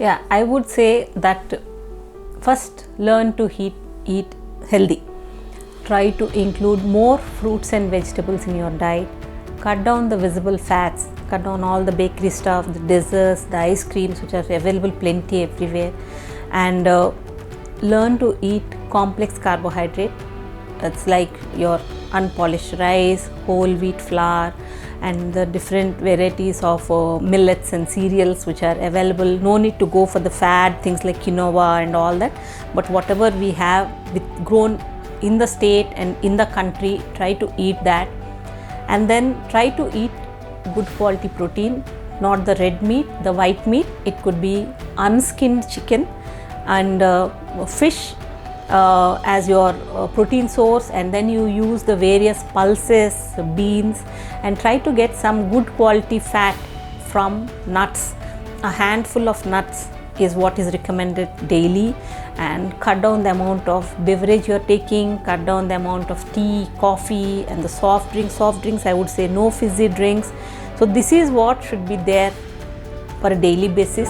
Yeah, I would say that first learn to eat healthy. Try to include more fruits and vegetables in your diet. Cut down the visible fats, cut down all the bakery stuff, the desserts, the ice creams which are available plenty everywhere, and learn to eat complex carbohydrate. It's like your unpolished rice, whole wheat flour, and the different varieties of millets and cereals which are available. No need to go for the fad things like quinoa and all that, but whatever we have grown in the state and in the country, try to eat that. And then try to eat good quality protein, not the red meat, the white meat. It could be unskinned chicken and fish as your protein source, and then you use the various pulses, beans, and try to get some good quality fat from nuts. A handful of nuts is what is recommended daily, and cut down the amount of beverage you are taking, cut down the amount of tea, coffee, and the soft drinks. I would say no fizzy drinks. So this is what should be there for a daily basis.